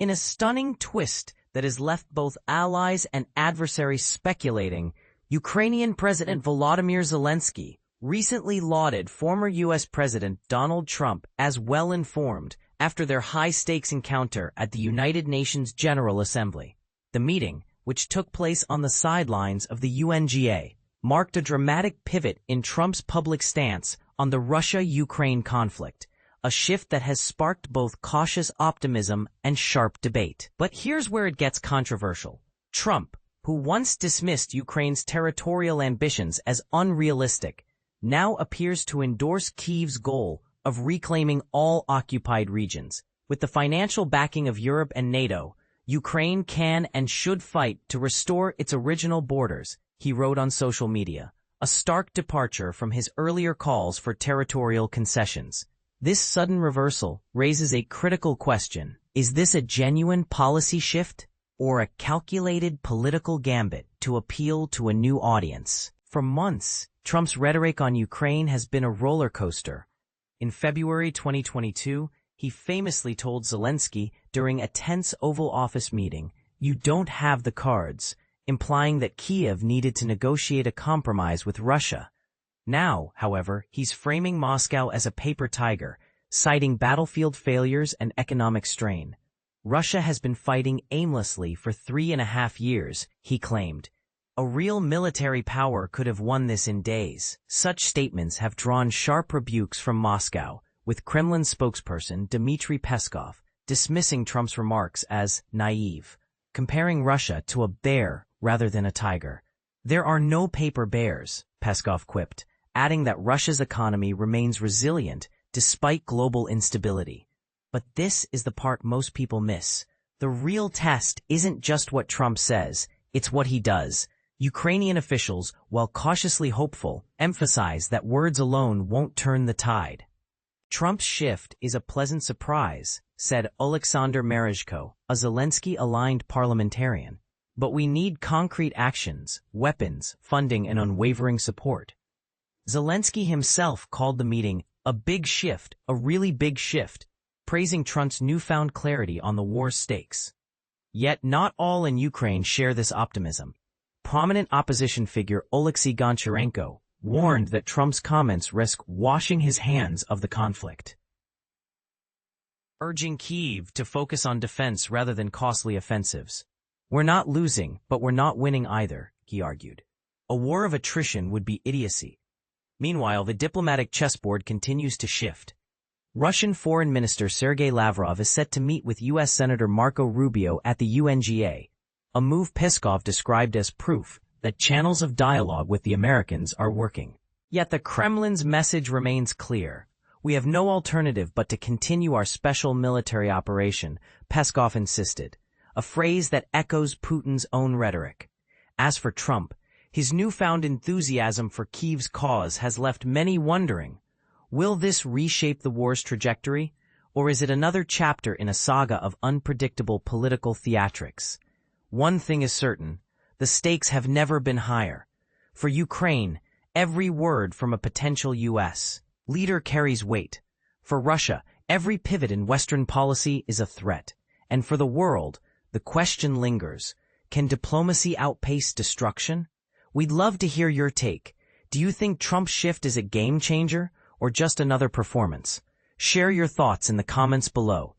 In a stunning twist that has left both allies and adversaries speculating, Ukrainian President Volodymyr Zelenskyy recently lauded former U.S. President Donald Trump as well-informed after their high-stakes encounter at the United Nations General Assembly. The meeting, which took place on the sidelines of the UNGA, marked a dramatic pivot in Trump's public stance on the Russia-Ukraine conflict, a shift that has sparked both cautious optimism and sharp debate. But here's where it gets controversial. Trump, who once dismissed Ukraine's territorial ambitions as unrealistic, now appears to endorse Kyiv's goal of reclaiming all occupied regions. With the financial backing of Europe and NATO, Ukraine can and should fight to restore its original borders, he wrote on social media, a stark departure from his earlier calls for territorial concessions. This sudden reversal raises a critical question. Is this a genuine policy shift or a calculated political gambit to appeal to a new audience? For months, Trump's rhetoric on Ukraine has been a roller coaster. In February 2022, he famously told Zelenskyy during a tense Oval Office meeting, "You don't have the cards," implying that Kyiv needed to negotiate a compromise with Russia. Now, however, he's framing Moscow as a paper tiger, citing battlefield failures and economic strain. Russia has been fighting aimlessly for 3.5 years, he claimed. A real military power could have won this in days. Such statements have drawn sharp rebukes from Moscow, with Kremlin spokesperson Dmitry Peskov dismissing Trump's remarks as naive, comparing Russia to a bear rather than a tiger. "There are no paper bears," Peskov quipped, adding that Russia's economy remains resilient despite global instability. But this is the part most people miss. The real test isn't just what Trump says, it's what he does. Ukrainian officials, while cautiously hopeful, emphasize that words alone won't turn the tide. Trump's shift is a pleasant surprise, said Oleksandr Merezhko, a Zelenskyy-aligned parliamentarian. But we need concrete actions, weapons, funding, and unwavering support. Zelenskyy himself called the meeting a big shift, a really big shift, praising Trump's newfound clarity on the war's stakes. Yet not all in Ukraine share this optimism. Prominent opposition figure Oleksiy Goncharenko warned that Trump's comments risk washing his hands of the conflict, urging Kyiv to focus on defense rather than costly offensives. "We're not losing, but we're not winning either," he argued. A war of attrition would be idiocy. Meanwhile, the diplomatic chessboard continues to shift. Russian Foreign Minister Sergei Lavrov is set to meet with U.S. Senator Marco Rubio at the UNGA, a move Peskov described as proof that channels of dialogue with the Americans are working. Yet the Kremlin's message remains clear. "We have no alternative but to continue our special military operation," Peskov insisted, a phrase that echoes Putin's own rhetoric. As for Trump, his newfound enthusiasm for Kyiv's cause has left many wondering, will this reshape the war's trajectory, or is it another chapter in a saga of unpredictable political theatrics? One thing is certain, the stakes have never been higher. For Ukraine, every word from a potential U.S. leader carries weight. For Russia, every pivot in Western policy is a threat. And for the world, the question lingers, can diplomacy outpace destruction? We'd love to hear your take. Do you think Trump's shift is a game changer or just another performance? Share your thoughts in the comments below.